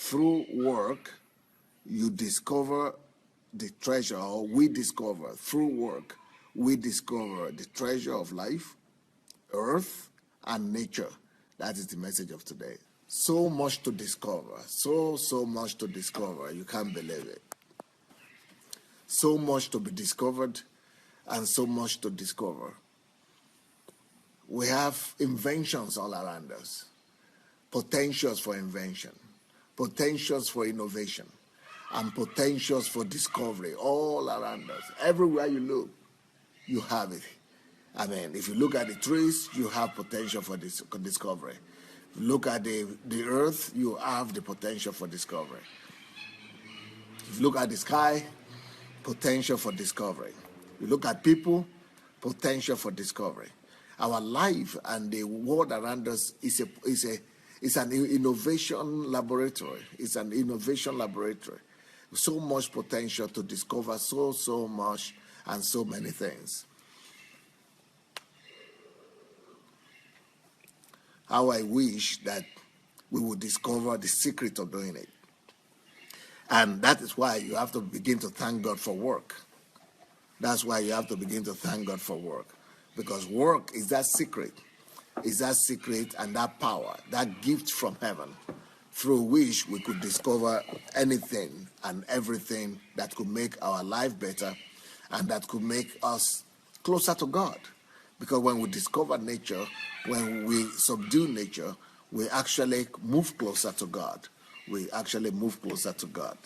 through work, you discover the treasure, or we discover through work, we discover the treasure of life, earth, and nature. That is the message of today. So much to discover, so much to discover, you can't believe it. So much to be discovered and so much to discover. We have inventions all around us, potentials for invention, potentials for innovation, and potentials for discovery all around us. Everywhere you look, you have it. I mean, if you look at the trees, you have potential for discovery. If you look at the earth, you have the potential for discovery. If you look at the sky, potential for discovery. You look at people, potential for discovery. Our life and the world around us is an innovation laboratory. It's an innovation laboratory. So much potential to discover so much and so many things. How I wish that we would discover the secret of doing it. And that is why you have to begin to thank God for work. That's why you have to begin to thank God for work. Because work is that secret. Is that secret and that power, that gift from heaven, through which we could discover anything and everything that could make our life better and that could make us closer to God. Because when we discover nature, when we subdue nature, we actually move closer to God. We actually move closer to God.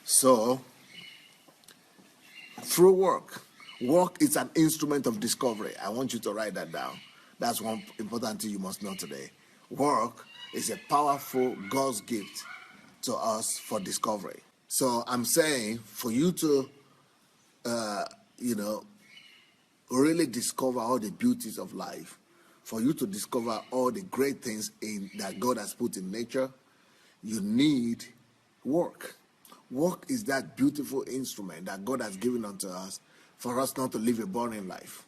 So, through work is an instrument of discovery. I want you to write that down. That's one important thing you must know today. Work is a powerful God's gift to us for discovery. So I'm saying for you to, really discover all the beauties of life, for you to discover all the great things that God has put in nature, you need work. Work is that beautiful instrument that God has given unto us for us not to live a boring life.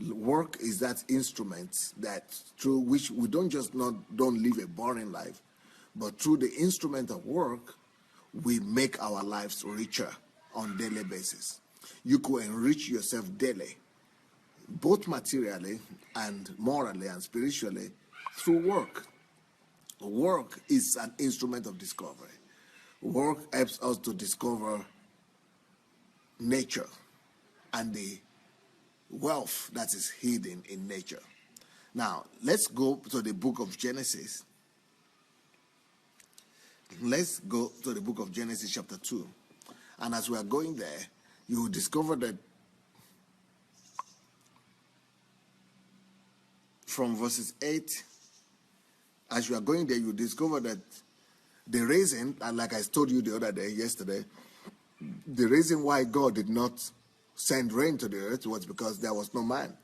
Work is that instrument that through which we don't live a boring life, but through the instrument of work, we make our lives richer on a daily basis. You could enrich yourself daily, both materially and morally and spiritually, through work. Work is an instrument of discovery. Work helps us to discover nature and the wealth that is hidden in nature. Now, let's go to the book of Genesis. Let's go to the book of Genesis chapter 2. And as we are going there, you will discover that from verses 8, as you are going there, you discover that the reason, and like I told you the other day, yesterday, the reason why God did not send rain to the earth was because there was no man.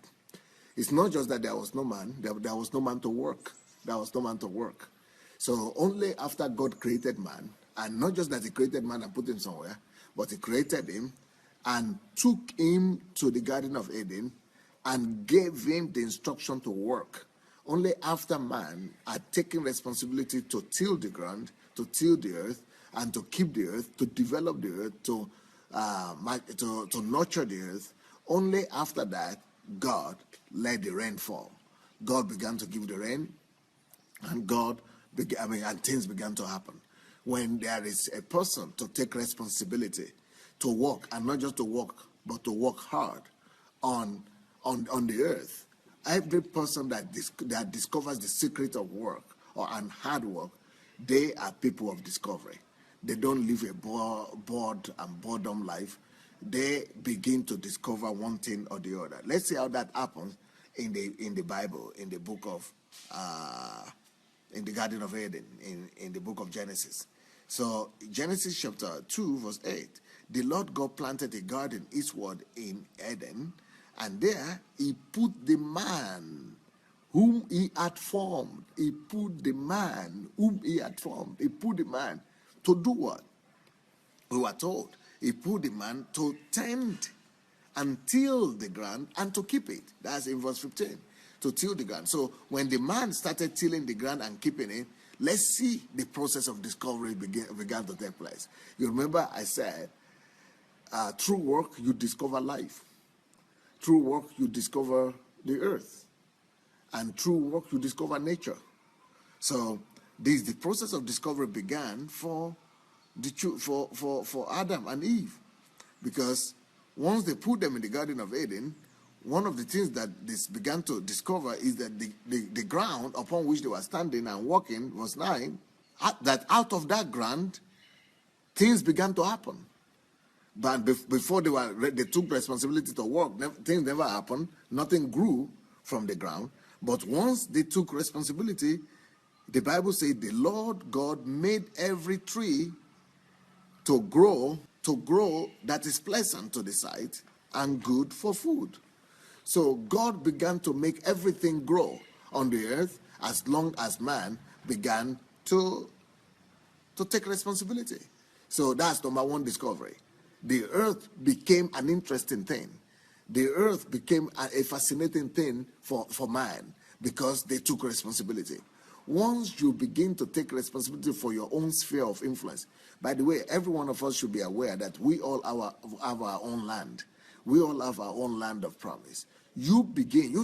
It's not just that there was no man, there was no man to work. There was no man to work. So only after God created man, and not just that he created man and put him somewhere, but he created him and took him to the Garden of Eden and gave him the instruction to work. Only after man had taken responsibility to till the ground, to till the earth, and to keep the earth, to develop the earth, to nurture the earth, only after that, God let the rain fall. God began to give the rain, and and things began to happen. When there is a person to take responsibility, to work, and not just to work, but to work hard on the earth, every person that discovers the secret of work and hard work, they are people of discovery. They don't live a bored and boredom life. They begin to discover one thing or the other. Let's see how that happens in the Bible, in the book of in the Garden of Eden, in the book of Genesis. So Genesis chapter 2 verse 8, the Lord God planted a garden eastward in Eden, and there he put the man whom he had formed. He put the man whom he had formed. He put the man to do what? We were told he put the man to tend and till the ground and to keep it. That's in verse 15. To till the ground. So when the man started tilling the ground and keeping it, let's see the process of discovery began to take place. You remember I said, through work you discover life. Through work you discover the earth. And through work you discover nature. So the process of discovery began for Adam and Eve, because once they put them in the Garden of Eden, one of the things that they began to discover is that the ground upon which they were standing and walking, verse 9, that out of that ground, things began to happen. But before they took responsibility to work, things never happened. Nothing grew from the ground. But once they took responsibility, the Bible says the Lord God made every tree to grow that is pleasant to the sight and good for food. So God began to make everything grow on the earth as long as man began to take responsibility. So that's number one discovery. The earth became an interesting thing. The earth became a fascinating thing for man because they took responsibility. Once you begin to take responsibility for your own sphere of influence, by the way, every one of us should be aware that we all have our own land. We all have our own land of promise. You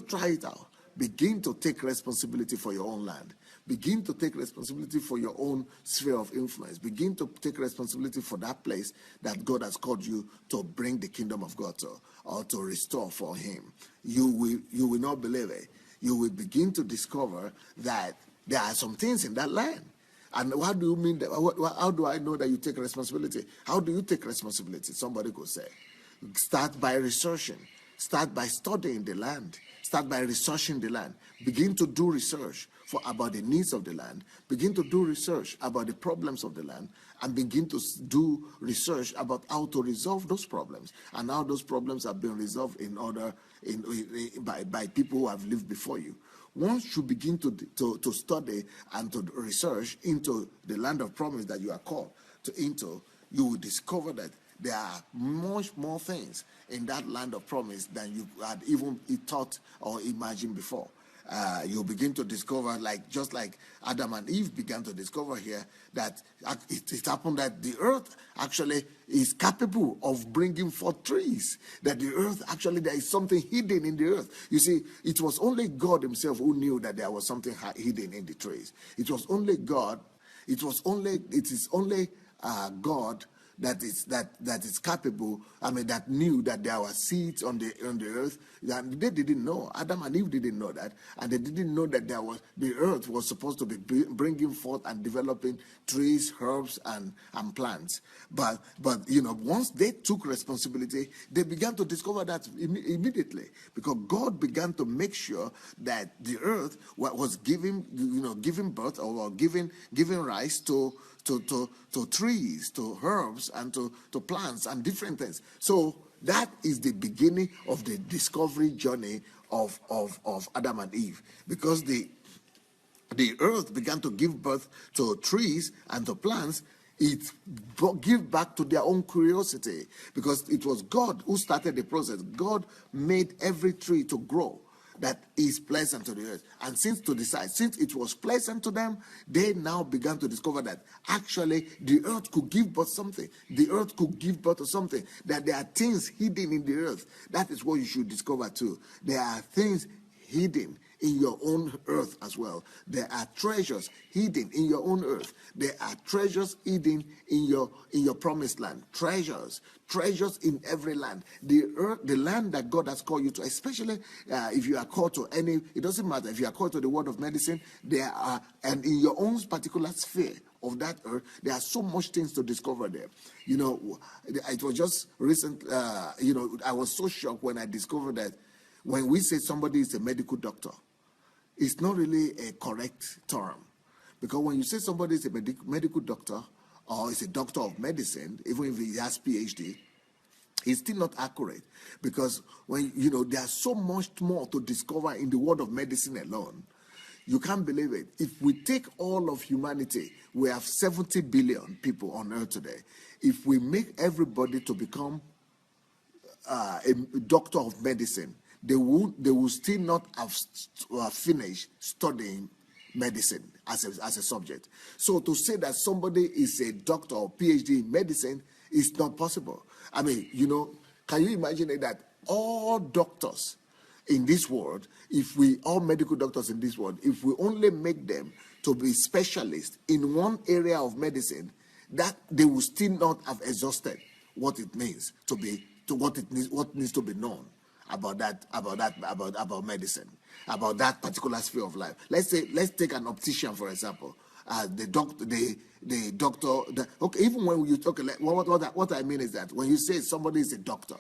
try it out. Begin to take responsibility for your own land. Begin to take responsibility for your own sphere of influence. Begin to take responsibility for that place that God has called you to bring the kingdom of God to, or to restore for him. You will not believe it. You will begin to discover that there are some things in that land. And what do you mean that? How do I know that you take responsibility? How do you take responsibility? Somebody could say, start by researching. Start by studying the land. Start by researching the land. Begin to do research about the needs of the land. Begin to do research about the problems of the land, and begin to do research about how to resolve those problems and how those problems have been resolved by people who have lived before you. Once you begin to study and to research into the land of promise that you are called into, you will discover that there are much more things in that land of promise than you had even thought or imagined before. You'll begin to discover, just like Adam and Eve began to discover here, that it happened that the earth actually is capable of bringing forth trees. That the earth, actually, there is something hidden in the earth. You see, it was only God himself who knew that there was something hidden in the trees. It was only God. It is only God that is capable. That knew that there were seeds on the earth. That they didn't know. Adam and Eve didn't know that, and they didn't know that the earth was supposed to be bringing forth and developing trees, herbs, and plants. But once they took responsibility, they began to discover that immediately, because God began to make sure that the earth was giving birth, or giving rise to trees, to herbs, and to plants and different things. So that is the beginning of the discovery journey of Adam and Eve, because the earth began to give birth to trees and to plants. It give back to their own curiosity, because it was God who started the process. God made every tree to grow that is pleasant to the earth. And since it was pleasant to them, they now began to discover that actually the earth could give birth something. The earth could give birth to something. That there are things hidden in the earth. That is what you should discover too. There are things hidden in your own earth as well. There are treasures hidden in your own earth. There are treasures hidden in your promised land. Treasures in every land. The land that God has called you to, especially if you are called to any, it doesn't matter if you are called to the world of medicine, and in your own particular sphere of that earth, there are so much things to discover there. It was just recent, I was so shocked when I discovered that when we say somebody is a medical doctor, it's not really a correct term. Because when you say somebody is a medical doctor, or is a doctor of medicine, even if he has PhD, it's still not accurate. Because when there's so much more to discover in the world of medicine alone. You can't believe it. If we take all of humanity, we have 70 billion people on earth today. If we make everybody to become a doctor of medicine, they will still not have finished studying medicine as a subject. So to say that somebody is a doctor or PhD in medicine is not possible. I mean, can you imagine that all doctors in this world, all medical doctors in this world, if we only make them to be specialists in one area of medicine, that they will still not have exhausted what it means what needs to be known about medicine, about that particular sphere of life. Let's take an optician, for example. Even when you talk, what I mean is that when you say somebody is a doctor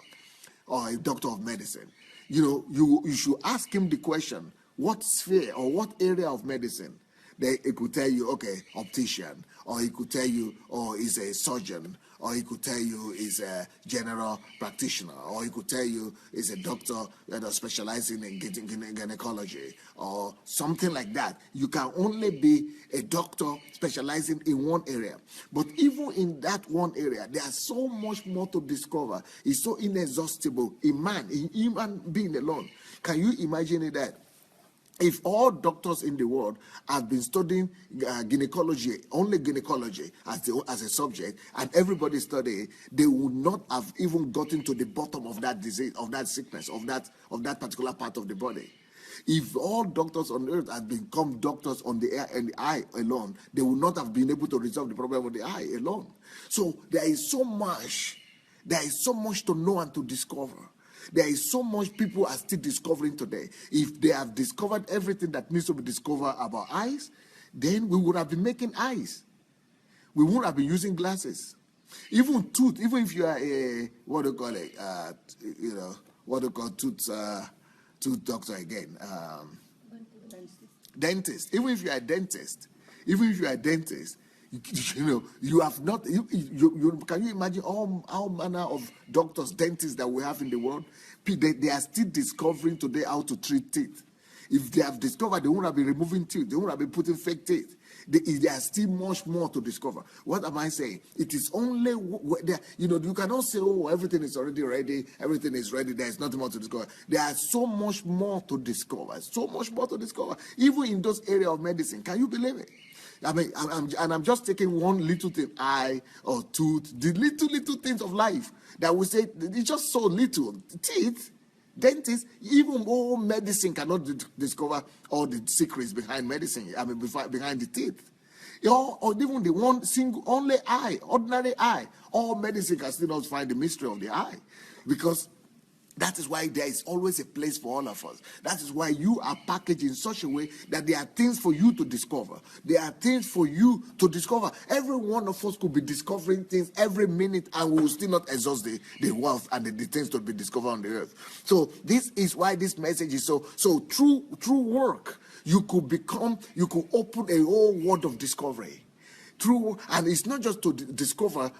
or a doctor of medicine, you should ask him the question, what sphere or what area of medicine. It could tell you, okay, optician, or he could tell you, he's a surgeon, or he could tell you he's a general practitioner, or he could tell you he's a doctor that is specializing in gynecology, or something like that. You can only be a doctor specializing in one area. But even in that one area, there's so much more to discover. It's so inexhaustible in human being alone. Can you imagine that? If all doctors in the world have been studying gynecology, only gynecology as a subject, and everybody studying, they would not have even gotten to the bottom of that disease, of that sickness, of that particular part of the body. If all doctors on earth had become doctors on the eye alone, they would not have been able to resolve the problem of the eye alone. So there is so much to know and to discover. There is so much people are still discovering today. If they have discovered everything that needs to be discovered about eyes, then we would have been making eyes. We wouldn't have been using glasses. Even tooth, even if you are a, tooth doctor again, dentist. Even if you are a dentist, you have not. Can you imagine all manner of doctors, dentists that we have in the world? They are still discovering today how to treat teeth. If they have discovered, they won't have been removing teeth. They won't have been putting fake teeth. There are still much more to discover. What am I saying? It is only you cannot say, oh, everything is already ready. Everything is ready. There is nothing more to discover. There are so much more to discover. So much more to discover. Even in those areas of medicine. Can you believe it? I mean, I'm just taking one little thing, eye or tooth, the little things of life that we say it's just so little. Teeth, dentists, even all medicine cannot discover all the secrets behind medicine. I mean, behind the teeth. Or even the one single, only eye, ordinary eye. All medicine can still not find the mystery of the eye, because that is why there is always a place for all of us. That is why you are packaged in such a way that there are things for you to discover. There are things for you to discover. Every one of us could be discovering things every minute, and we will still not exhaust the wealth and the things to be discovered on the earth. So this is why this message is so through work, you could open a whole world of discovery. And it's not just to discover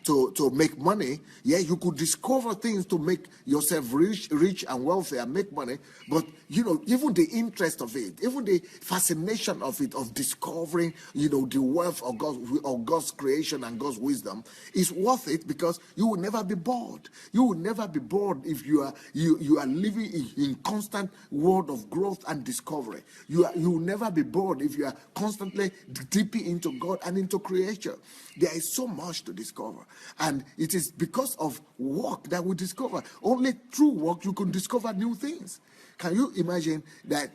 to make money. Yeah, you could discover things to make yourself rich and wealthy and make money. But even the interest of it, even the fascination of it, of discovering the wealth of God's creation and God's wisdom, is worth it, because you will never be bored. You will never be bored if you are living in constant world of growth and discovery. You will never be bored if you are constantly dipping into God and into creation. There is so much to discover, and it is because of work that we discover. Only through work you can discover new things. Can you imagine that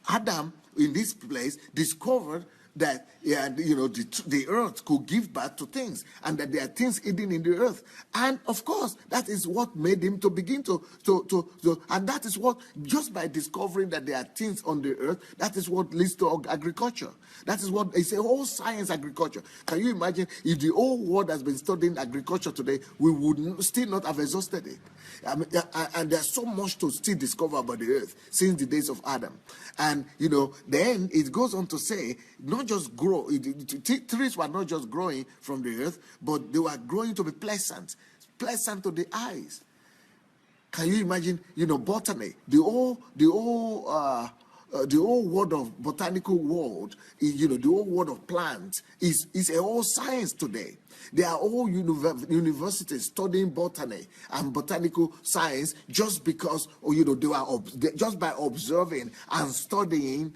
Adam in this place discovered that the earth could give birth to things, and that there are things hidden in the earth, and of course that is what made him to begin to and that is what, just by discovering that there are things on the earth, that is what leads to agriculture. That is what it's a whole science, agriculture. Can you imagine if the whole world has been studying agriculture today, we would still not have exhausted it. I mean, and there's so much to still discover about the earth since the days of Adam. And then it goes on to say, not just grow. Trees were not just growing from the earth, but they were growing to be pleasant to the eyes. Can you imagine? Botany, the whole world of botanical world, the whole world of plants is a whole science today. There are all universities studying botany and botanical science just because, they were just by observing and studying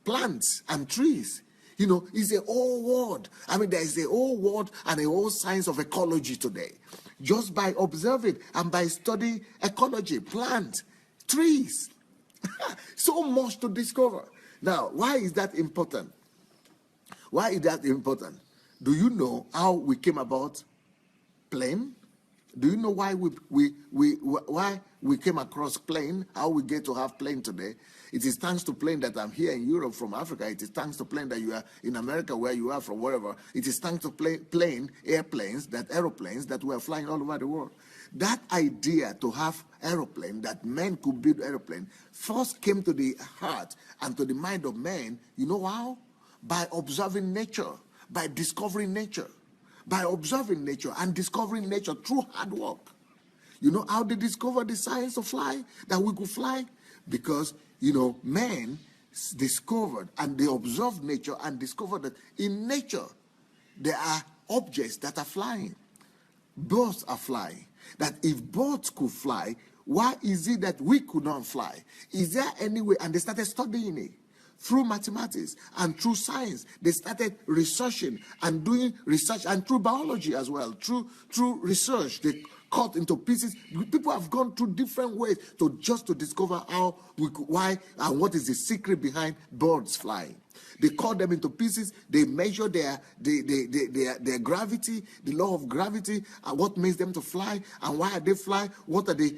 plants and trees. It's a whole world. There is a whole world and a whole science of ecology today. Just by observing and by studying ecology, plants, trees. So much to discover. Now, why is that important? Why is that important? Do you know how we came about plane? Do you know why why we came across plane? How we get to have plane today? It is thanks to plane that I'm here in Europe from Africa. It is thanks to plane that you are in America, where you are from wherever. It is thanks to airplanes that were flying all over the world. That idea to have aeroplane, that men could build aeroplane, first came to the heart and to the mind of men. You know how? By observing nature, by discovering nature. By observing nature and discovering nature through hard work. You know how they discovered the science of fly, that we could fly? Because, men discovered and they observed nature and discovered that in nature, there are objects that are flying. Birds are flying. That if birds could fly, why is it that we could not fly? Is there any way? And they started studying it. Through mathematics and through science, they started researching and doing research, and through biology as well. Through research, they cut into pieces. People have gone through different ways to discover why and what is the secret behind birds flying. They cut them into pieces. They measure their gravity, the law of gravity, and what makes them to fly, and why they fly. What are the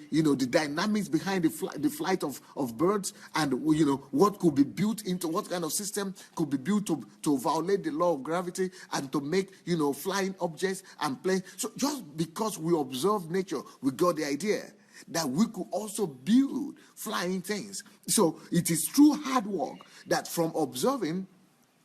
dynamics behind the flight of birds, and what could be built into, what kind of system could be built to violate the law of gravity and to make flying objects and planes. So just because we observe nature, we got the idea that we could also build flying things. So it is through hard work that from observing,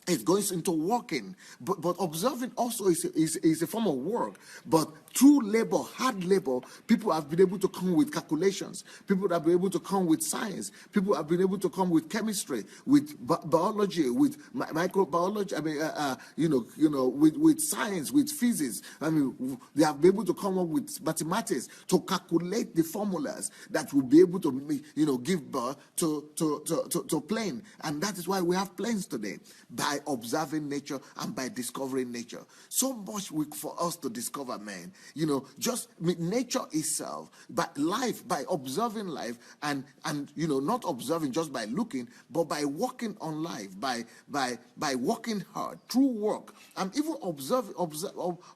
it goes into working. But observing also is a form of work. But through labor, hard labor, people have been able to come with calculations. People have been able to come with science. People have been able to come with chemistry, with biology, with microbiology. With science, with physics. They have been able to come up with mathematics to calculate the formulas that will be able to, give birth to plane. And that is why we have planes today, by observing nature and by discovering nature. So much for us to discover, man. Nature itself, but life, by observing life and not observing just by looking, but by working on life, by working hard through work, and even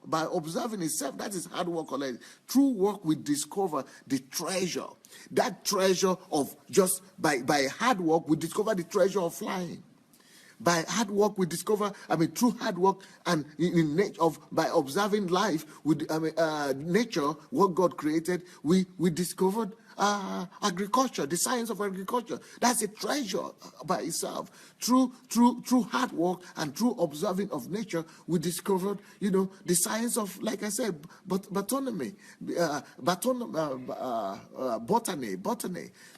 by observing itself. That is hard work already. Through work, we discover the treasure. That treasure of just by hard work, we discover the treasure of flying. By hard work, we discover, through hard work and by observing life, with nature, what God created, we discovered agriculture, the science of agriculture. That's a treasure by itself. Through hard work and through observing of nature, we discovered, the science of, like I said, botany.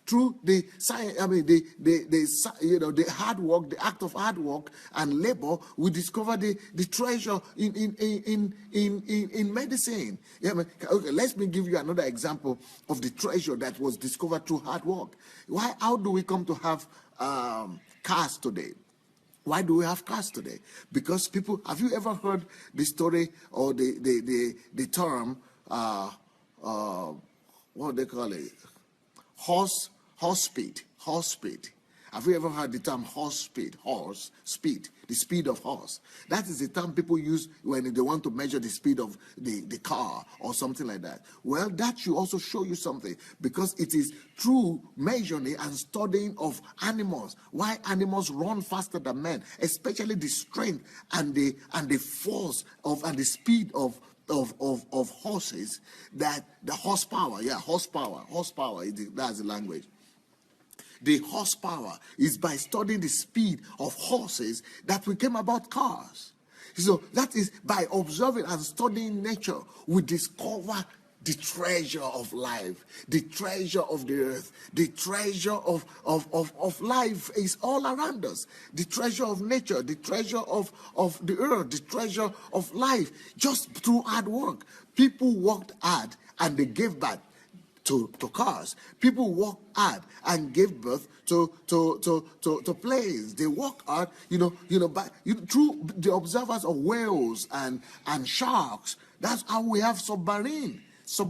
Through the science, the hard work, the act of hard work and labor, we discover the treasure in medicine. Okay, let me give you another example of the treasure that was discovered through hard work. How do we come to have cars today? Why do we have cars today? Because people, have you ever heard the story or the term, what they call it? Horse speed. Have you ever heard the term horse speed? Horse speed, the speed of horse. That is the term people use when they want to measure the speed of the car or something like that. Well, that should also show you something, because it is through measuring and studying of animals, why animals run faster than men, especially the strength and the force and the speed of horses, that the horsepower, that's the language. The horsepower is by studying the speed of horses that we came about cars. So that is by observing and studying nature, we discover the treasure of life, the treasure of the earth, the treasure of life is all around us. The treasure of nature, the treasure of the earth, the treasure of life, just through hard work. People worked hard and they gave back to cars. People work hard and gave birth to planes. They work hard, through the observers of whales and sharks. That's how we have submarine. So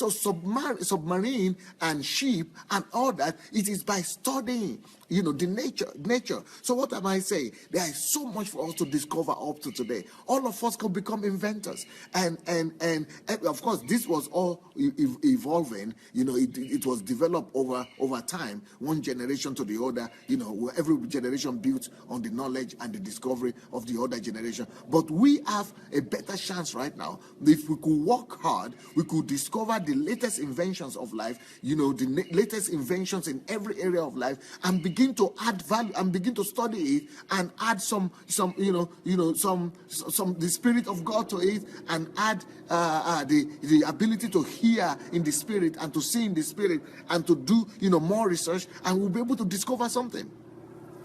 submarine and sheep and all that, it is by studying, the nature. So what am I saying? There is so much for us to discover up to today. All of us can become inventors, and of course this was all evolving. It was developed over time, one generation to the other. Where every generation built on the knowledge and the discovery of the other generation. But we have a better chance right now. If we could work hard, we could discover the latest inventions of life, the latest inventions in every area of life, and begin to add value and begin to study it and add some the Spirit of God to it, and add the ability to hear in the Spirit and to see in the Spirit and to do more research, and we'll be able to discover something.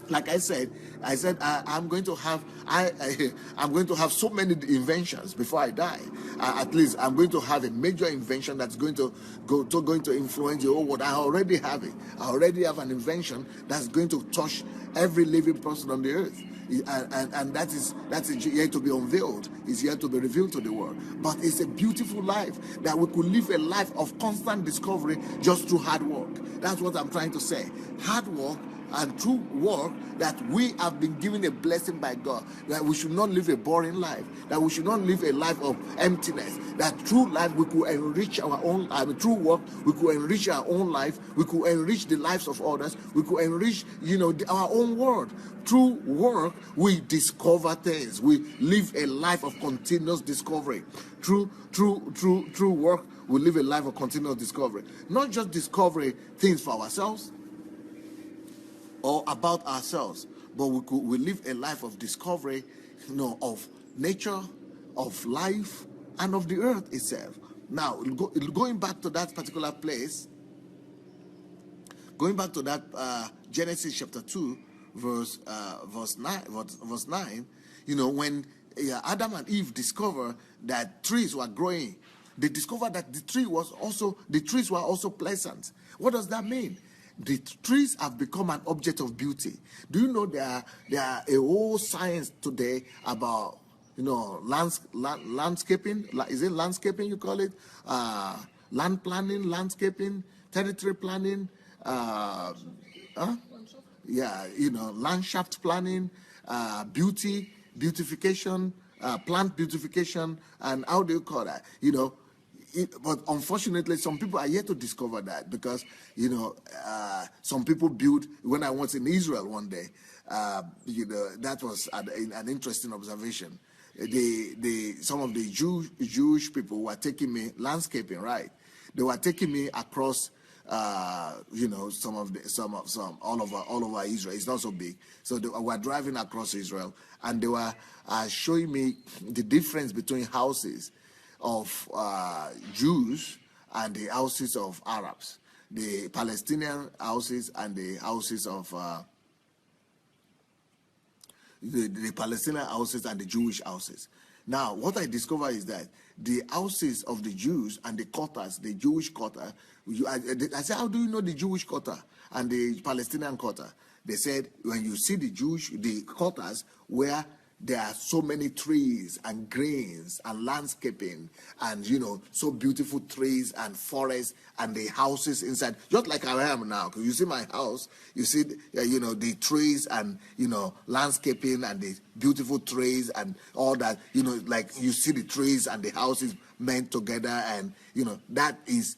Like I said I'm going to have I'm going to have so many inventions before I die. At least I'm going to have a major invention that's going to influence the whole world. I already have it. I already have an invention that's going to touch every living person on the earth. And that is yet to be unveiled. It's yet to be revealed to the world. But it's a beautiful life that we could live a life of constant discovery just through hard work. That's what I'm trying to say. Hard work and through work, that we have been given a blessing by God, that we should not live a boring life, that we should not live a life of emptiness, that through life we could enrich our own, through work we could enrich our own life, we could enrich the lives of others, we could enrich our own world. Through work we discover things, we live a life of continuous discovery. Through work we live a life of continuous discovery, not just discovery things for ourselves or about ourselves, but we live a life of discovery, of nature, of life, and of the earth itself. Now, going back to that particular place, going back to that Genesis chapter 2, verse 9, when Adam and Eve discovered that trees were growing, they discovered that the trees were also pleasant. What does that mean? The trees have become an object of beauty. Do you know there are a whole science today about landscaping? Is it landscaping you call it? Land planning, landscaping, territory planning, landscape planning, beautification, plant beautification, and how do you call that? But unfortunately, some people are yet to discover that, because some people build. When I was in Israel one day, that was an interesting observation. Some of the Jewish people were taking me landscaping, right? They were taking me across all over Israel. It's not so big, so they were driving across Israel, and they were showing me the difference between houses of Jews and the houses of Arabs, the Palestinian houses and the houses of the Palestinian houses and the Jewish houses. Now, what I discovered is that the houses of the Jews and the quarters, the Jewish quarter, I said, how do you know the Jewish quarter and the Palestinian quarter? They said, when you see the quarters where there are so many trees and greens and landscaping and so beautiful trees and forests and the houses inside, just like I am now. Because you see my house, you see the trees and landscaping and the beautiful trees and all that. Like you see the trees and the houses meant together, and that is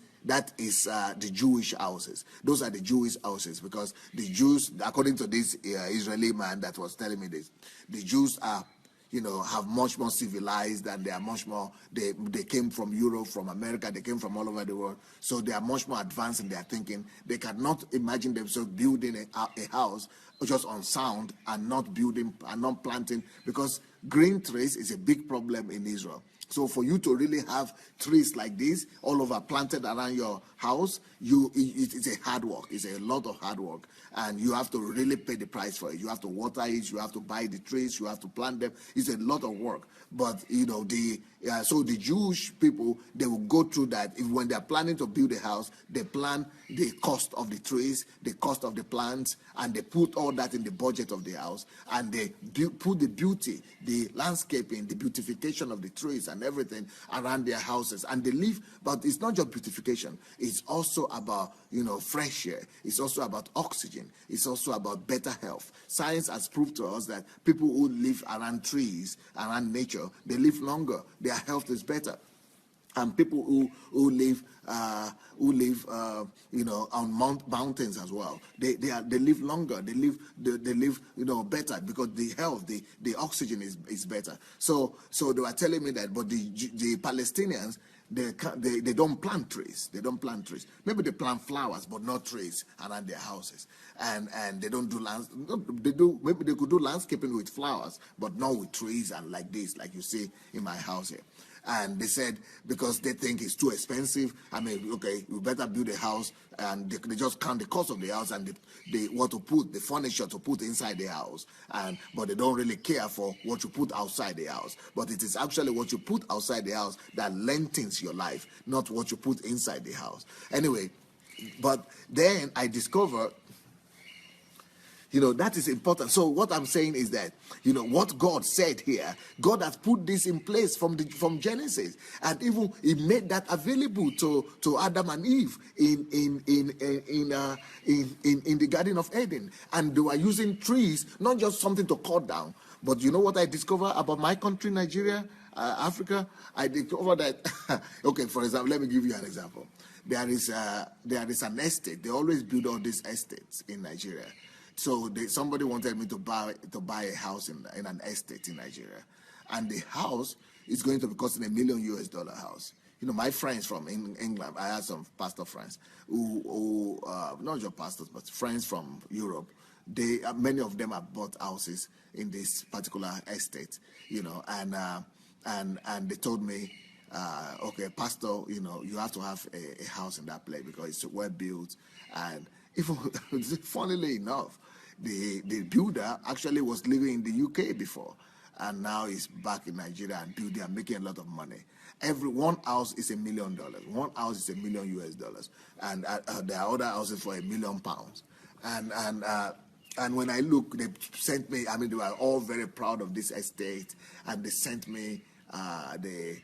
the Jewish houses. Those are the Jewish houses, because the Jews, according to this Israeli man that was telling me this, the Jews are, have much more civilized, and they are much more, they came from Europe, from America, they came from all over the world, so they are much more advanced in their thinking. They cannot imagine themselves building a house just on sound and not building and not planting, because Green trees is a big problem in Israel. So for you to really have trees like this all over planted around your house, it's a hard work. It's a lot of hard work, and you have to really pay the price for it. You have to water it. You have to buy the trees. You have to plant them. It's a lot of work. But so the Jewish people, they will go through that. When they are planning to build a house, they plan the cost of the trees, the cost of the plants, and they put all that in the budget of the house, and they put the beauty, the landscaping, the beautification of the trees and everything around their houses, and they live. But it's not just beautification, it's also about fresh air, it's also about oxygen, it's also about better health. Science has proved to us that people who live around trees, around nature, they live longer, their health is better. And people who live on mountains as well, they live longer, they live better, because the health, the oxygen is better. So they were telling me that. But the Palestinians, they don't plant trees. They don't plant trees. Maybe they plant flowers, but not trees around their houses. And they don't do maybe they could do landscaping with flowers, but not with trees and like this, like you see in my house here. And they said because they think it's too expensive. I mean, okay, we better build a house, and they just count the cost of the house and they what to put, the furniture to put inside the house, but they don't really care for what you put outside the house. But it is actually what you put outside the house that lengthens your life, not what you put inside the house. Anyway, but then I discovered, that is important. So what I'm saying is that, what God said here, God has put this in place from Genesis, and even He made that available to Adam and Eve in the Garden of Eden, and they were using trees, not just something to cut down. But you know what I discovered about my country, Nigeria, Africa? I discovered that. Okay, for example, let me give you an example. There is an estate. They always build all these estates in Nigeria. So somebody wanted me to buy a house in an estate in Nigeria, and the house is going to be costing $1 million house. My friends from England, I had some pastor friends who not just pastors but friends from Europe. Many of them have bought houses in this particular estate, and they told me, okay, pastor, you have to have a house in that place because it's well built. And even funnily enough, the builder actually was living in the UK before, and now he's back in Nigeria and building and making a lot of money. One house is $1 million. One house is $1 million, and there are other houses for £1 million. And when I look, they sent me. I mean, they were all very proud of this estate, and they sent me the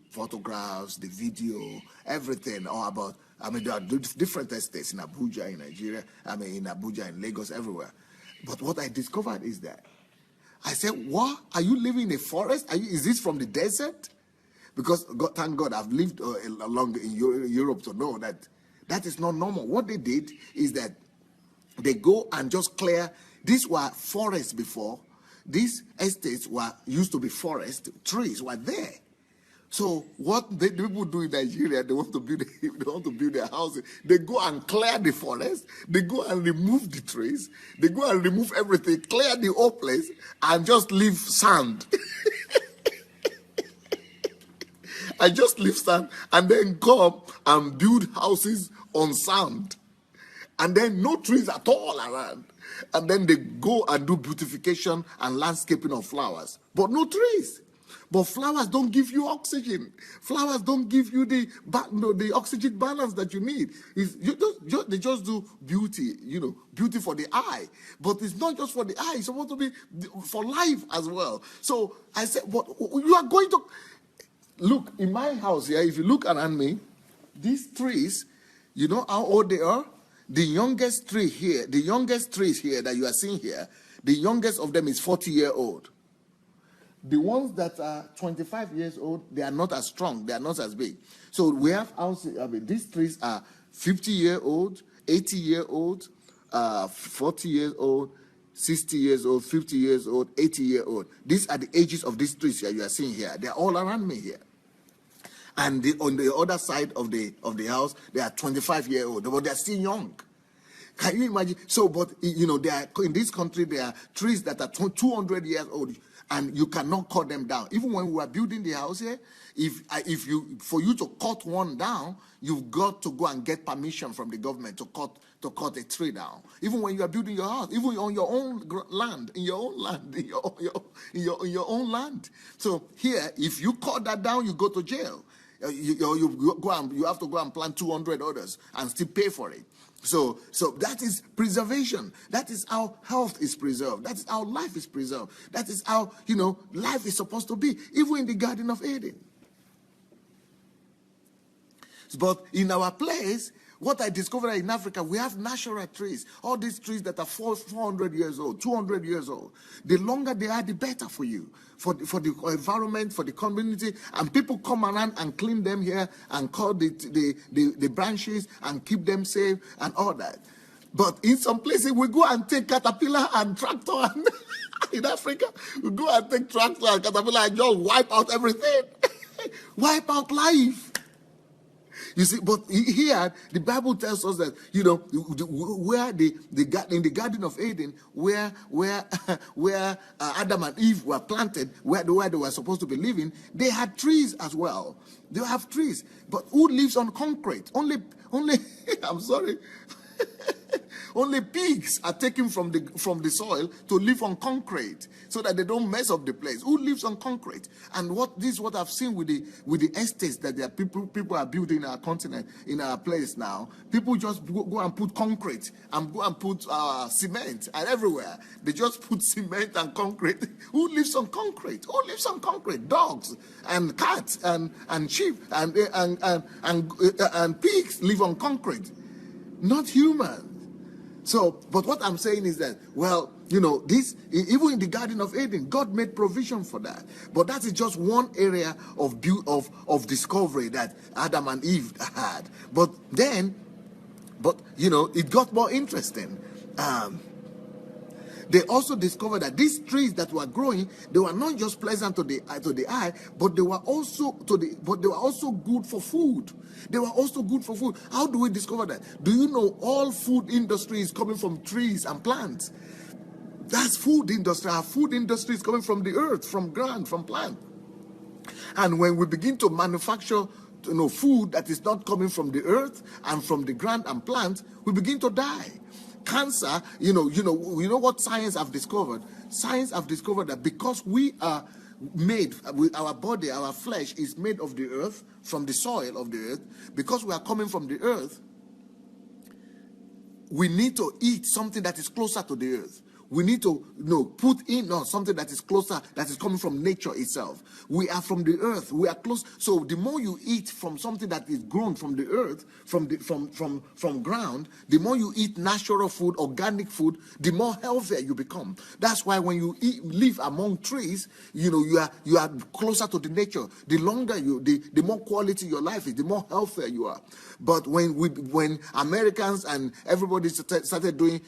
photographs, the video, everything, all about. I mean, there are different estates in Abuja, in Nigeria. I mean, in Abuja, in Lagos, everywhere. But what I discovered is that I said, "What? Are you living in a forest? Is this from the desert?" Because thank God, I've lived along in Europe to know that is not normal. What they did is that they go and just clear. These were forests before. These estates used to be forest. Trees were there. So what the people do in Nigeria, they want to build their houses. They go and clear the forest. They go and remove the trees. They go and remove everything, clear the whole place, and just leave sand. And just leave sand, and then come and build houses on sand. And then no trees at all around. And then they go and do beautification and landscaping of flowers, but no trees. But flowers don't give you oxygen. Flowers don't give you the oxygen balance that you need. They just do beauty, beauty for the eye. But it's not just for the eye. It's supposed to be for life as well. So I said, but you are going to look in my house here. If you look around me, these trees, you know how old they are? The youngest tree here, the youngest trees here that you are seeing here, the youngest of them is 40-year-old. The ones that are 25 years old, they are not as strong, they are not as big. So we have houses, I mean, these trees are 50-year-old, 80-year-old, 40 years old, 60 years old, 50 years old, 80-year-old. These are the ages of these trees here you are seeing here. They are all around me here. And on the other side of the house, they are 25-year-old, but they are still young. Can you imagine? So, but they are in this country. There are trees that are 200 years old, and you cannot cut them down. Even when we were building the house here, for you to cut one down, you've got to go and get permission from the government to cut a tree down. Even when you are building your house, even on your own land, in your own land. So here, if you cut that down, you go to jail. You have to go and plant 200 others and still pay for it. So that is preservation. That is how health is preserved. That is how life is preserved. That is how, life is supposed to be, even in the Garden of Eden. But in our place, what I discovered in Africa, we have natural trees. All these trees that are 400 years old, 200 years old. The longer they are, the better for you, for the environment, for the community. And people come around and clean them here and cut the branches and keep them safe and all that. But in some places, we go and take caterpillar and tractor. And in Africa, we go and take tractor and caterpillar and just wipe out everything. Wipe out life. You see, but here the Bible tells us that where in the Garden of Eden, where Adam and Eve were planted, where they were supposed to be living, they had trees as well. They have trees, but who lives on concrete? Only I'm sorry. Only pigs are taken from the soil to live on concrete so that they don't mess up the place. Who lives on concrete? And this is what I've seen with the estates that people are building in our continent, in our place now. People just go and put concrete and go and put cement, and everywhere they just put cement and concrete. Who lives on concrete? Who lives on concrete? Dogs and cats and sheep and pigs live on concrete, not humans. So, but what I'm saying is that, this, even in the Garden of Eden, God made provision for that. But that is just one area of discovery that Adam and Eve had. But it got more interesting. They also discovered that these trees that were growing, they were not just pleasant to the eye, but they were also good for food. They were also good for food. How do we discover that? Do you know all food industry is coming from trees and plants? That's food industry. Our food industry is coming from the earth, from ground, from plant. And when we begin to manufacture food that is not coming from the earth and from the ground and plant, we begin to die. Cancer, you know what science have discovered? Science have discovered that because we are made, our body, our flesh is made of the earth, from the soil of the earth, because we are coming from the earth, we need to eat something that is closer to the earth. We need to put in something that is closer, that is coming from nature itself. We are from the earth. We are close. So the more you eat from something that is grown from the earth, from ground, the more you eat natural food, organic food, the more healthier you become. That's why when you live among trees, you are closer to the nature. The longer the more quality your life is, the more healthier you are. But when Americans and everybody started doing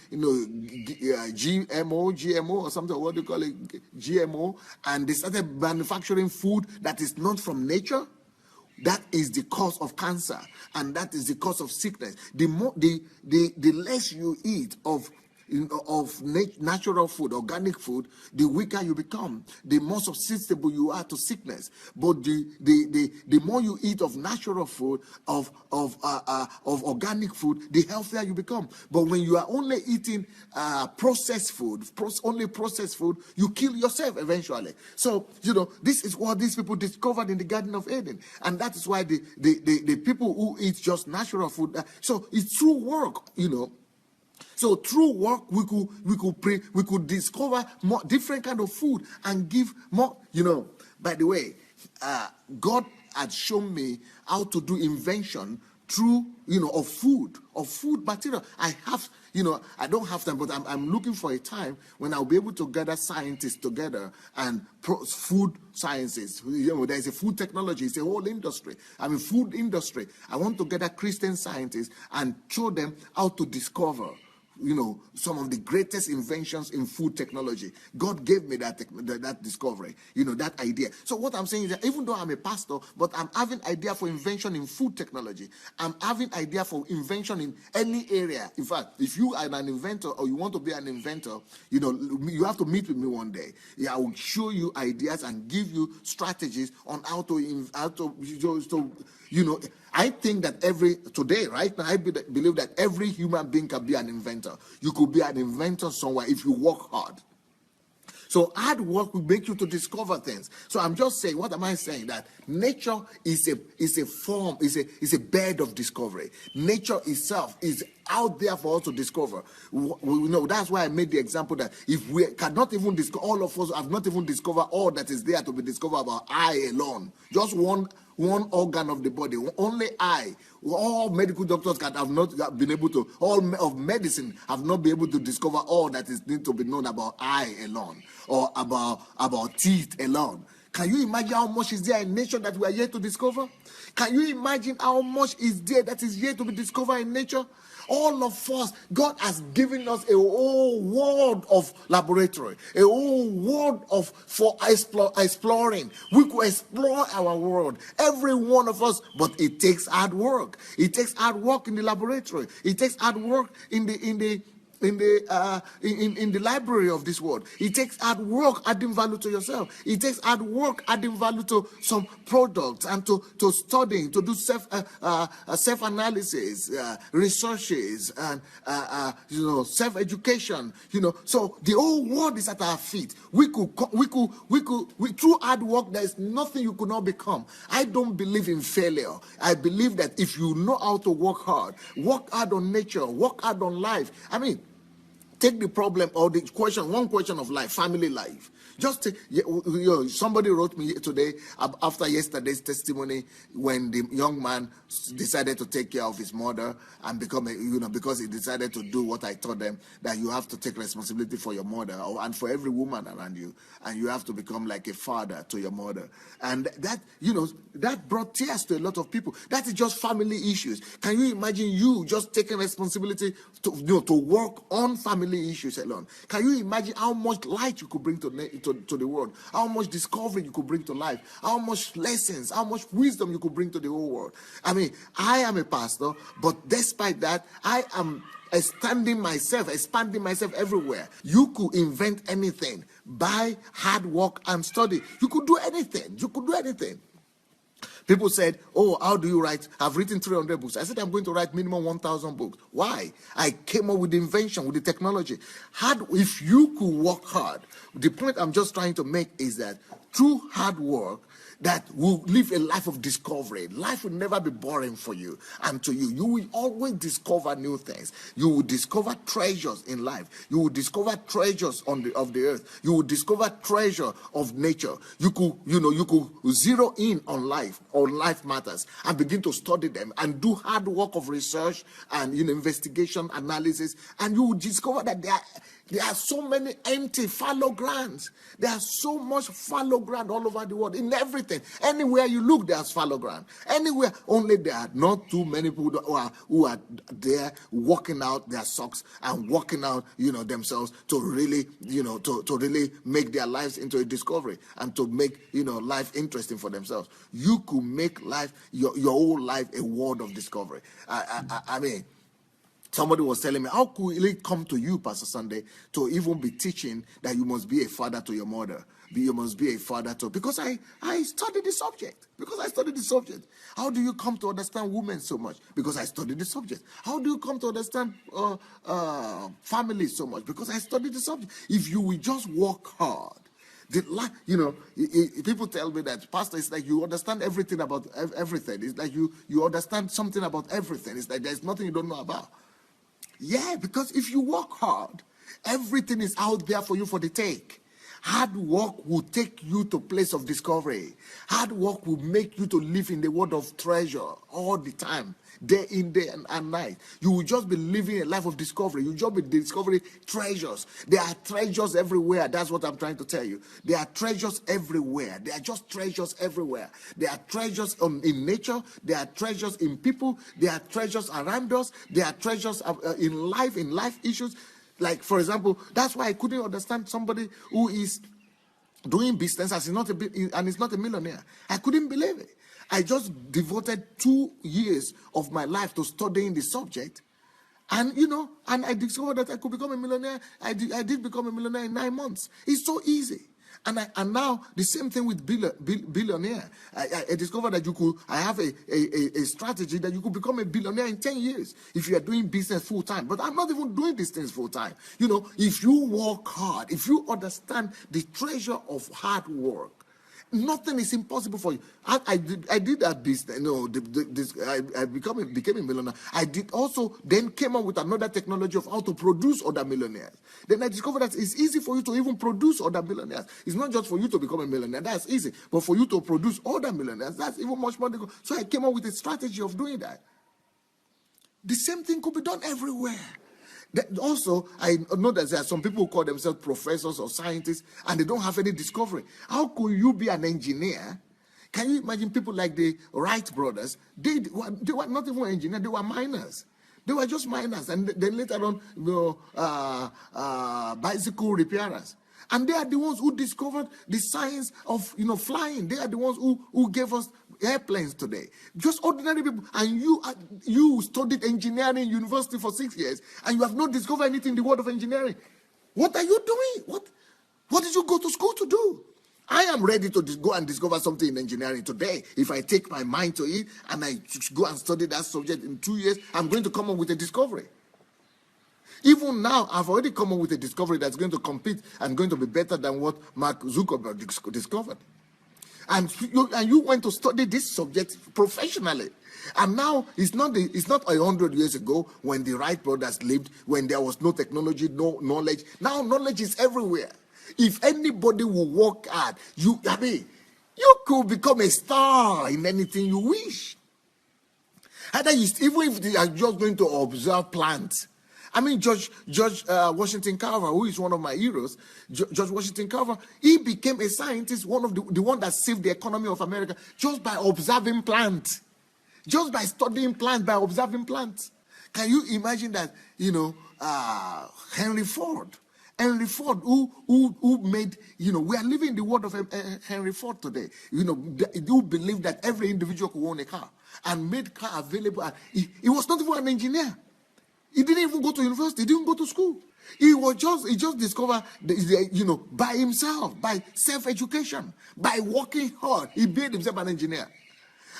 GMO or something, what do you call it, GMO, and they started manufacturing food that is not from nature, that is the cause of cancer, and that is the cause of sickness. The less you eat of natural food, organic food, the weaker you become, the more susceptible you are to sickness. But the more you eat of natural food, of organic food, the healthier you become. But when you are only eating processed food, you kill yourself eventually. So this is what these people discovered in the Garden of Eden, and that is why the people who eat just natural food. So it's through work, So through work, we could discover more different kind of food and give more. By the way, God had shown me how to do invention through of food material. I don't have time, but I'm looking for a time when I'll be able to gather scientists together and food sciences. There's a food technology. It's a whole industry. Food industry. I want to gather Christian scientists and show them how to discover some of the greatest inventions in food technology. God gave me that discovery, that idea. So what I'm saying is that even though I'm a pastor, but I'm having idea for invention in food technology. I'm having idea for invention in any area. In fact, if you are an inventor or you want to be an inventor, you have to meet with me one day. Yeah, I will show you ideas and give you strategies on how to I think that right now, I believe that every human being can be an inventor. You could be an inventor somewhere if you work hard. So hard work will make you to discover things. So I'm just saying, what am I saying? That nature is a form, is a bed of discovery. Nature itself is out there for us to discover. That's why I made the example that if we cannot even discover, all of us have not even discovered all that is there to be discovered about eye alone. Just one organ of the body, only eye. All medical doctors have not been able to, all of medicine have not been able to discover all that is need to be known about eye alone or about teeth alone. Can you imagine how much is there in nature that we are yet to discover? Can you imagine how much is there that is yet to be discovered in nature? All of us, God has given us a whole world of laboratory, a whole world for exploring. We could explore our world, every one of us, but it takes hard work. It takes hard work in the laboratory. It takes hard work in the library of this world. It takes hard work adding value to yourself. It takes hard work adding value to some products and to studying, to do self-analysis, researches, and self-education. So the whole world is at our feet. We through hard work, there is nothing you could not become. I don't believe in failure. I believe that if you know how to work hard on nature, work hard on life. I mean, take the problem or the question, one question of life, family life. Just somebody wrote me today after yesterday's testimony when the young man decided to take care of his mother and become because he decided to do what I told them, that you have to take responsibility for your mother and for every woman around you, and you have to become like a father to your mother. And that that brought tears to a lot of people. That is just family issues. Can you imagine you just taking responsibility to work on family issues alone? Can you imagine how much light you could bring to the world, how much discovery you could bring to life, how much lessons, how much wisdom you could bring to the whole world? I mean, I am a pastor, but despite that, I am expanding myself everywhere. You could invent anything by hard work and study. You could do anything. People said, "Oh, how do you write? I've written 300 books." I said, "I'm going to write minimum 1,000 books." Why? I came up with the invention, with the technology. If you could work hard, the point I'm just trying to make is that through hard work, that will live a life of discovery. Life will never be boring for you and to you. You will always discover new things. You will discover treasures in life. You will discover treasures of the earth. You will discover treasure of nature. You could zero in on life matters and begin to study them and do hard work of research and investigation, analysis, and you will discover that there are so many empty fallow grounds. There are so much fallow ground all over the world, in everything. Anywhere you look, there's fallow ground. Anywhere, only there are not too many people who are there working out their socks and working out, themselves to really, to really make their lives into a discovery and to make, life interesting for themselves. You could make life, your whole life, a world of discovery. I mean, somebody was telling me, how could it come to you, Pastor Sunday, to even be teaching that you must be a father to your mother? You must be a father to... Because I studied the subject. How do you come to understand women so much? Because I studied the subject. How do you come to understand families so much? Because I studied the subject. If you will just work hard, people tell me that, Pastor, it's like you understand everything about everything. It's like you understand something about everything. It's like there's nothing you don't know about. Yeah, because if you work hard, everything is out there for you for the take. Hard work will take you to place of discovery. Hard work will make you to live in the world of treasure all the time, day in, day and night. You will just be living a life of discovery. You will just be discovering treasures. There are treasures everywhere. That's what I'm trying to tell you. There are treasures everywhere. There are just treasures everywhere. There are treasures in nature. There are treasures in people. There are treasures around us. There are treasures in life issues. Like, for example, that's why I couldn't understand somebody who is doing business and is not a millionaire. I couldn't believe it. I just devoted 2 years of my life to studying the subject, and and I discovered that I could become a millionaire. I did become a millionaire in 9 months. It's so easy. And now the same thing with billionaire. I discovered that I have a strategy that you could become a billionaire in 10 years if you are doing business full time. But I'm not even doing these things full time. If you work hard, if you understand the treasure of hard work, nothing is impossible for you. I did that business. I became a millionaire. I did also then came up with another technology of how to produce other millionaires. Then I discovered that it's easy for you to even produce other millionaires. It's not just for you to become a millionaire. That's easy. But for you to produce other millionaires, that's even much more difficult. So I came up with a strategy of doing that. The same thing could be done everywhere. Also, I know that there are some people who call themselves professors or scientists and they don't have any discovery. How could you be an engineer? Can you imagine people like the Wright brothers? They were not even engineers, they were miners. They were just miners, and then later on, bicycle repairers. And they are the ones who discovered the science of flying. They are the ones who gave us airplanes today. Just ordinary people. And you studied engineering in university for 6 years, and you have not discovered anything in the world of engineering. What are you doing? What did you go to school to do? I am ready to go and discover something in engineering today. If I take my mind to it and I go and study that subject in 2 years, I'm going to come up with a discovery. Even now, I've already come up with a discovery that's going to compete and going to be better than what Mark Zuckerberg discovered. And you went to study this subject professionally. And now it's not 100 years ago when the Wright brothers lived, when there was no technology, no knowledge. Now knowledge is everywhere. If anybody will work hard, you could become a star in anything you wish. Even if they are just going to observe plants. I mean, George Washington Carver, who is one of my heroes, George Washington Carver, he became a scientist, one of the one that saved the economy of America just by observing plants, just by studying plants, by observing plants. Can you imagine that? Henry Ford, who made, we are living in the world of Henry Ford today. Who believed that every individual could own a car and made car available. And he was not even an engineer. He didn't even go to university. He didn't go to school. He just discovered, by himself, by self-education, by working hard. He made himself an engineer,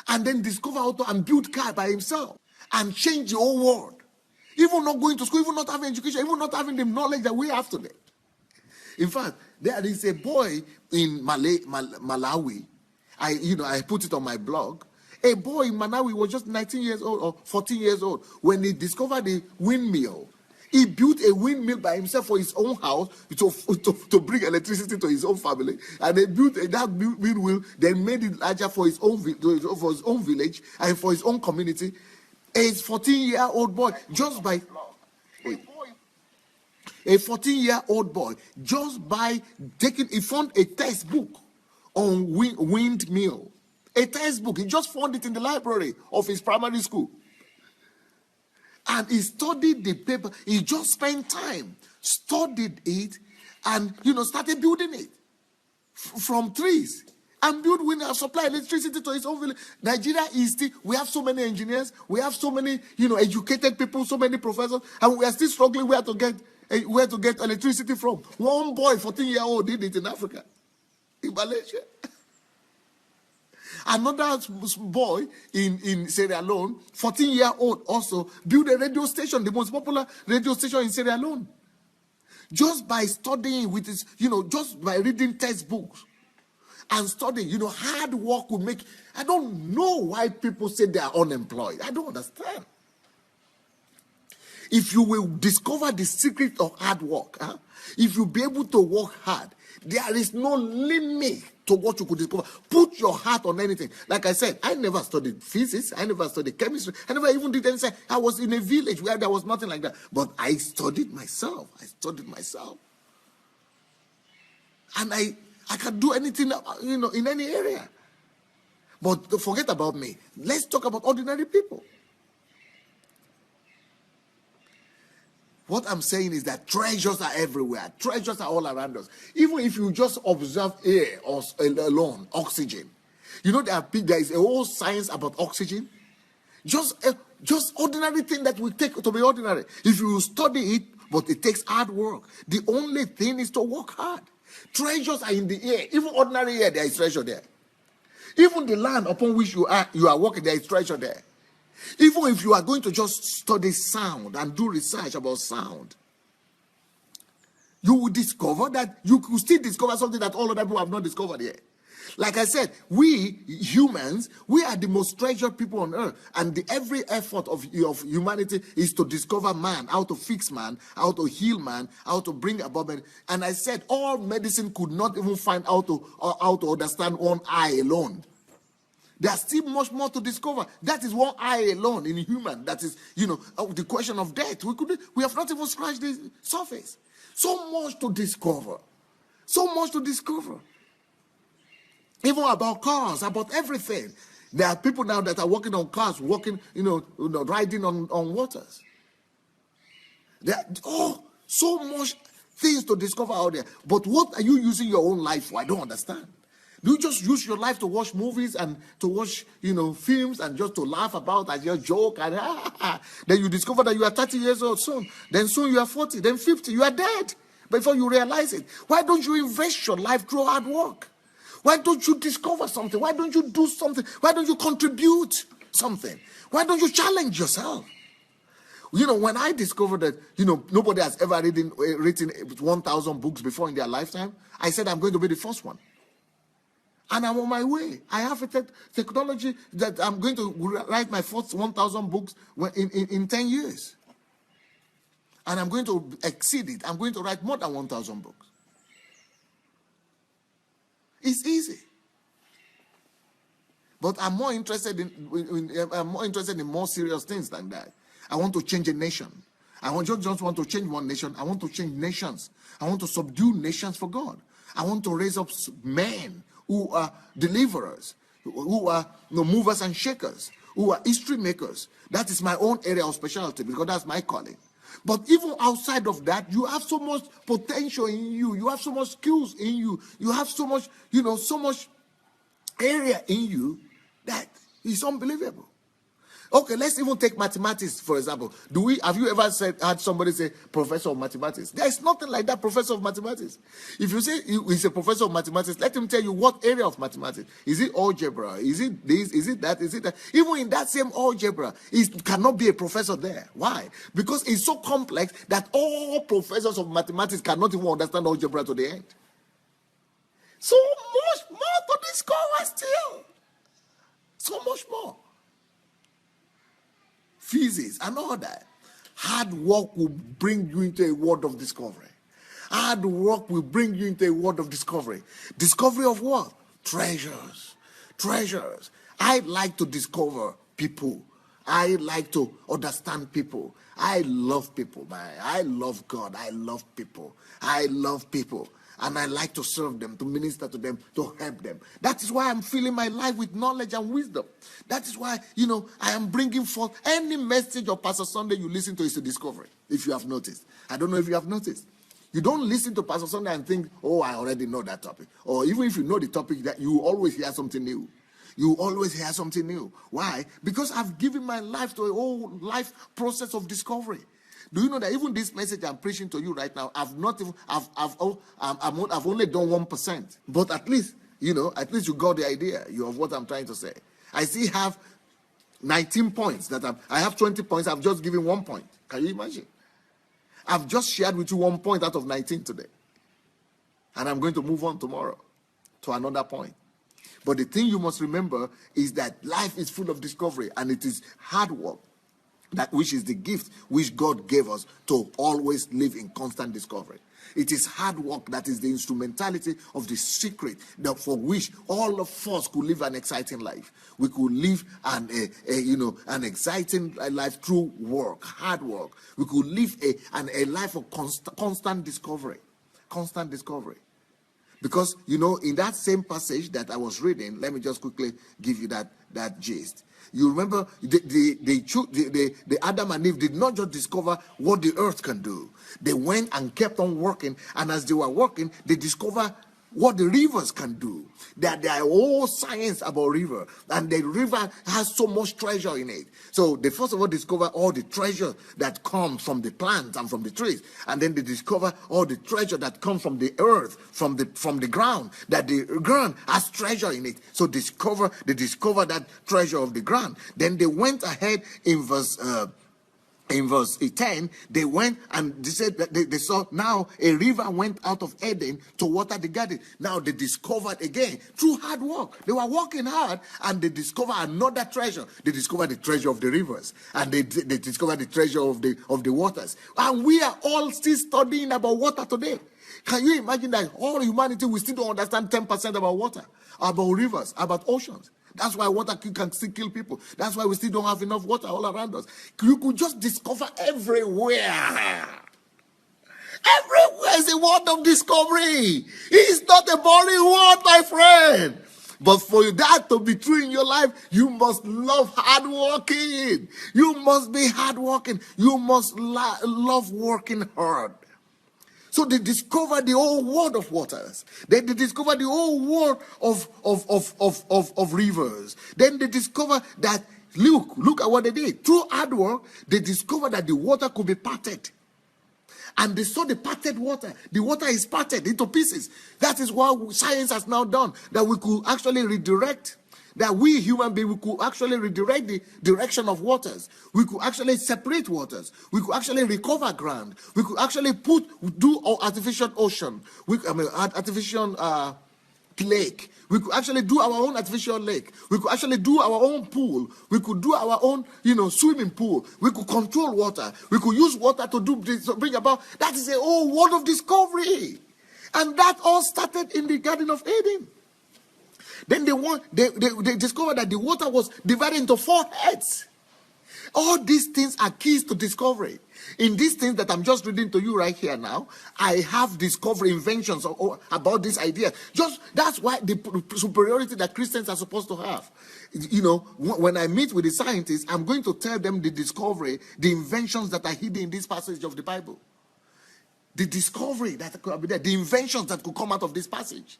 and then discovered how to build car by himself and change the whole world. Even not going to school, even not having education, even not having the knowledge that we have today. In fact, there is a boy in Malawi. I put it on my blog. A boy in Malawi was just 19 years old or 14 years old when he discovered the windmill. He built a windmill by himself for his own house to bring electricity to his own family. And they built that windmill, then made it larger for his own village and for his own community. A 14-year-old boy, just by a 14-year-old boy, just by he found a textbook on windmill. A textbook. He just found it in the library of his primary school. And he studied the paper. He just spent time, studied it, and started building it from trees. And build wind supply electricity to his own village. Nigeria is still, we have so many engineers, we have so many, educated people, so many professors, and we are still struggling where to get electricity from. One boy, 14-year-old, did it in Africa, in Malaysia. Another boy in Sierra Leone, 14-year-old, also built a radio station, the most popular radio station in Sierra Leone. Just by studying with his, just by reading textbooks and studying, hard work will make. I don't know why people say they are unemployed. I don't understand. If you will discover the secret of hard work, if you be able to work hard, there is no limit to what you could discover. Put your heart on anything. Like I said, I never studied physics. I never studied chemistry. I never even did anything. I was in a village where there was nothing like that. But I studied myself. And I can do anything, in any area. But forget about me. Let's talk about ordinary people. What I'm saying is that treasures are everywhere. Treasures are all around us. Even if you just observe air or alone, oxygen. There is a whole science about oxygen. Just ordinary thing that we take to be ordinary. If you study it, but it takes hard work. The only thing is to work hard. Treasures are in the air. Even ordinary air, there is treasure there. Even the land upon which you are walking, there is treasure there. Even if you are going to just study sound and do research about sound, you will discover that you could still discover something that all other people have not discovered yet. Like I said, we humans, we are the most treasured people on earth. And every effort of humanity is to discover man, how to fix man, how to heal man, how to bring about man. And I said, all medicine could not even find how to understand one eye alone. There's still much more to discover. That is one eye alone in human. That is, the question of death. We have not even scratched the surface. So much to discover. So much to discover. Even about cars, about everything. There are people now that are working on cars, riding on waters. There are, so much things to discover out there. But what are you using your own life for? I don't understand. Do you just use your life to watch movies and to watch, films and just to laugh about as your joke? And then you discover that you are 30 years old soon. Then soon you are 40. Then 50. You are dead before you realize it. Why don't you invest your life through hard work? Why don't you discover something? Why don't you do something? Why don't you contribute something? Why don't you challenge yourself? When I discovered that, nobody has ever written 1,000 books before in their lifetime, I said I'm going to be the first one. And I'm on my way. I have a technology that I'm going to write my first 1,000 books in 10 years. And I'm going to exceed it. I'm going to write more than 1,000 books. It's easy. But I'm more interested in more serious things than that. I want to change a nation. I just want to change one nation. I want to change nations. I want to subdue nations for God. I want to raise up men who are deliverers, who are movers and shakers, who are history makers. That is my own area of specialty because that's my calling. But even outside of that, you have so much potential in you. You have so much skills in you. You have so much, so much area in you that is unbelievable. Okay, let's even take mathematics, for example. Have you ever had somebody say professor of mathematics? There is nothing like that, professor of mathematics. If you say he's a professor of mathematics, let him tell you what area of mathematics. Is it algebra? Is it this? Is it that? Is it that? Even in that same algebra, he cannot be a professor there. Why? Because it's so complex that all professors of mathematics cannot even understand algebra to the end. So much more to discover still. So much more. Physics and all that. Hard work will bring you into a world of discovery. Hard work will bring you into a world of discovery. Discovery of what? Treasures. Treasures. I like to discover people. I like to understand people. I love people, man. I love God. I love people. I love people. And I like to serve them, to minister to them, to help them. That is why I'm filling my life with knowledge and wisdom. That is why, I am bringing forth any message of Pastor Sunday you listen to is a discovery, if you have noticed. I don't know if you have noticed. You don't listen to Pastor Sunday and think, oh, I already know that topic. Or even if you know the topic, that you always hear something new. You always hear something new. Why? Because I've given my life to a whole life process of discovery. Do you know that even this message I'm preaching to you right now, I've only done 1%. But at least you got the idea of what I'm trying to say. I still have 19 points I have 20 points. I've just given 1 point. Can you imagine? I've just shared with you 1 point out of 19 today. And I'm going to move on tomorrow to another point. But the thing you must remember is that life is full of discovery and it is hard work. that which is the gift which God gave us to always live in constant discovery. It is hard work that is the instrumentality of the secret that for which all of us could live an exciting life. We could live an exciting life through work, hard work. We could live a life of constant discovery, constant discovery. Because, in that same passage that I was reading, let me just quickly give you that gist. You remember the Adam and Eve did not just discover what the earth can do. They went and kept on working, and as they were working, they discovered what the rivers can do. That there are all science about river, and the river has so much treasure in it. So they first of all discover all the treasure that comes from the plants and from the trees, and then they discover all the treasure that comes from the earth, from the ground. That the ground has treasure in it. So they discover that treasure of the ground. Then they went ahead in verse 10, they went and they said that they saw now a river went out of Eden to water the garden. Now they discovered again through hard work. They were working hard and they discovered another treasure. They discovered the treasure of the rivers, and they discovered the treasure of the waters. And we are all still studying about water today. Can you imagine that all humanity, we still don't understand 10% about water, about rivers, about oceans? That's why water can still kill people. That's why we still don't have enough water all around us. You could just discover everywhere. Everywhere is a word of discovery. It's not a boring word, my friend. But for that to be true in your life, you must love hard working. You must be hard working. You must love working hard. So they discovered the whole world of waters. Then they discovered the whole world of rivers. Then they discovered that, look at what they did. Through hard work, they discovered that the water could be parted. And they saw the parted water. The water is parted into pieces. That is what science has now done. That we could actually redirect. That we human beings, we could actually redirect the direction of waters. We could actually separate waters. We could actually recover ground. We could actually do artificial ocean. Artificial lake. We could actually do our own artificial lake. We could actually do our own pool. We could do our own, swimming pool. We could control water. We could use water to bring about. That is a whole world of discovery. And that all started in the Garden of Eden. Then they discovered that the water was divided into 4 heads. All these things are keys to discovery. In these things that I'm just reading to you right here now, I have discovered inventions about this idea. That's why the superiority that Christians are supposed to have. When I meet with the scientists, I'm going to tell them the discovery, the inventions that are hidden in this passage of the Bible. The discovery that could be there, the inventions that could come out of this passage.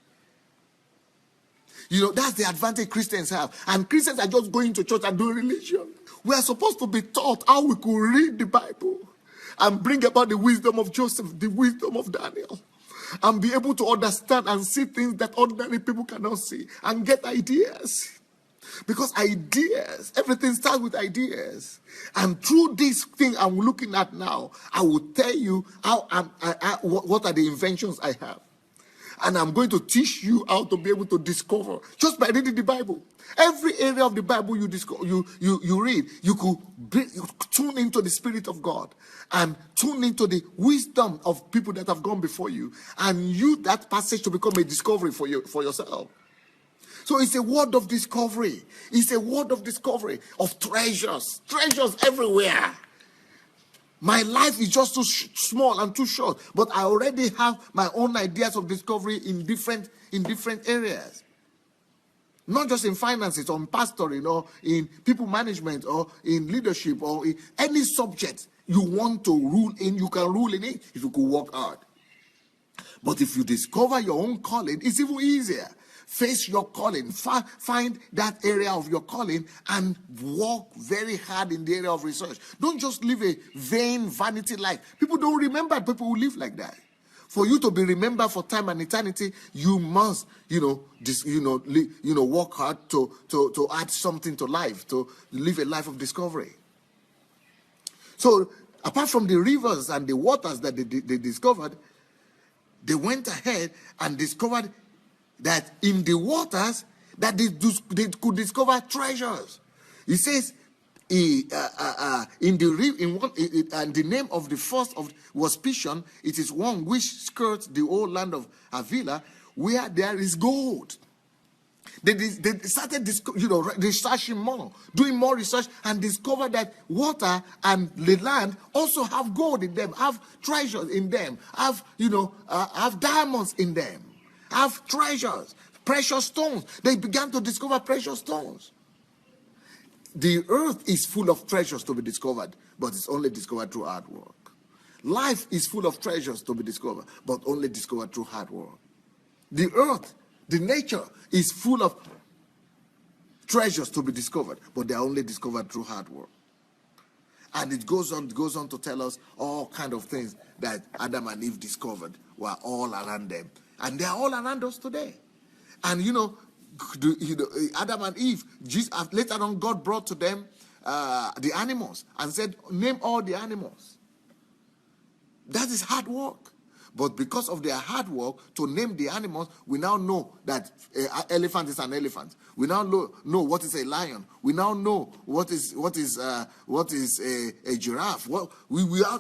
That's the advantage Christians have. And Christians are just going to church and doing religion. We are supposed to be taught how we could read the Bible and bring about the wisdom of Joseph, the wisdom of Daniel, and be able to understand and see things that ordinary people cannot see, and get ideas. Because ideas, everything starts with ideas. And through this thing I'm looking at now, I will tell you what are the inventions I have. And I'm going to teach you how to be able to discover just by reading the Bible. Every area of the Bible you read, you could tune into the Spirit of God and tune into the wisdom of people that have gone before you, and use that passage to become a discovery for yourself. So it's a word of discovery. It's a word of discovery of treasures everywhere. My life is just too small and too short, but I already have my own ideas of discovery in different areas. Not just in finances, or in pastoring, or in people management, or in leadership, or in any subject you want to rule in, you can rule in it if you could work hard. But if you discover your own calling, it's even easier. Face your calling. Find that area of your calling and work very hard in the area of research. Don't just live a vain vanity life. People don't remember people who live like that. For you to be remembered for time and eternity, you must, work hard to add something to life, to live a life of discovery. So, apart from the rivers and the waters that they discovered, they went ahead and discovered that in the waters that they could discover treasures. He says, And the name of the first of was Pishon. It is one which skirts the whole land of Havilah, where there is gold. They started, researching more, doing more research, and discovered that water and the land also have gold in them, have treasures in them, have diamonds in them, have treasures, precious stones. They began to discover precious stones. The earth is full of treasures to be discovered, but it's only discovered through hard work. Life is full of treasures to be discovered, but only discovered through hard work. The earth, the nature, is full of treasures to be discovered, but they are only discovered through hard work. And it goes on to tell us all kind of things that Adam and Eve discovered were all around them, and they are all around us today. And Adam and Eve, later on, God brought to them the animals and said, "Name all the animals." That is hard work. But because of their hard work to name the animals, we now know that elephant is an elephant. We now know what is a lion. We now know what is a giraffe. We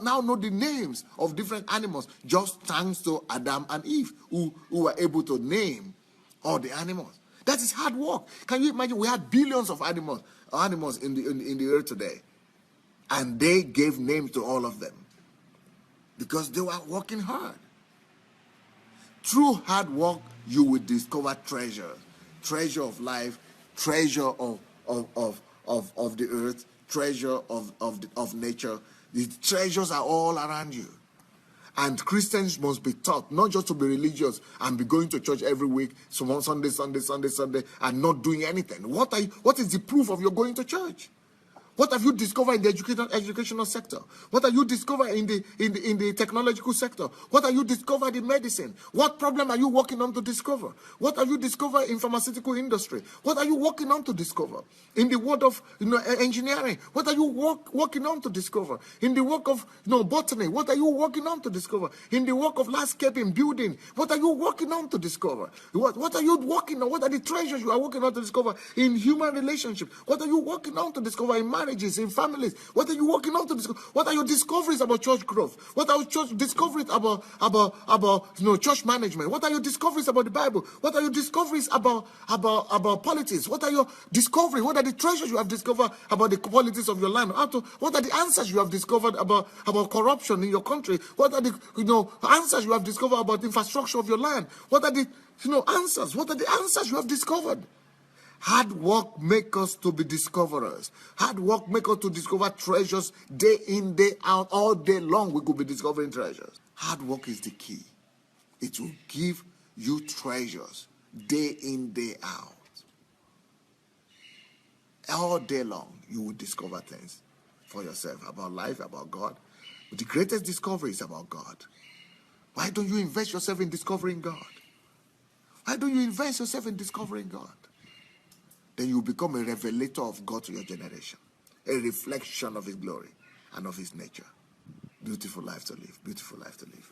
now know the names of different animals just thanks to Adam and Eve, who were able to name all the animals. That is hard work. Can you imagine? We had billions of animals in the earth today, and they gave names to all of them, because they were working hard. Through hard work, you will discover treasure of life, treasure of the earth, treasure of nature. The treasures are all around you. And Christians must be taught not just to be religious and be going to church every week, Sunday, and not doing anything. What is the proof of your going to church? What have you discovered in the educational sector? What have you discovered in the technological sector? What have you discovered in medicine? What problem are you working on to discover? What have you discovered in pharmaceutical industry? What are you working on to discover? In the world of engineering, what are you working on to discover? In the work of botany, what are you working on to discover? In the work of landscaping, building, what are you working on to discover? What are you working on? What are the treasures you are working on to discover in human relationships? What are you working on to discover in marriage? In families? What are you working on to discover? What are your discoveries about church growth? What are your discoveries about church management? What are your discoveries about the Bible? What are your discoveries about politics? What are your discoveries? What are the treasures you have discovered about the politics of your land? What are the answers you have discovered about corruption in your country? What are the answers you have discovered about infrastructure of your land? What are the answers? What are the answers you have discovered? Hard work makes us to be discoverers. Hard work makes us to discover treasures day in, day out, all day long. We could be discovering treasures. Hard work is the key. It will give you treasures day in, day out. All day long, you will discover things for yourself about life, about God. But the greatest discovery is about God. Why don't you invest yourself in discovering God? Why don't you invest yourself in discovering God? Then you become a revelator of God to your generation, a reflection of His glory and of His nature. Beautiful life to live, beautiful life to live.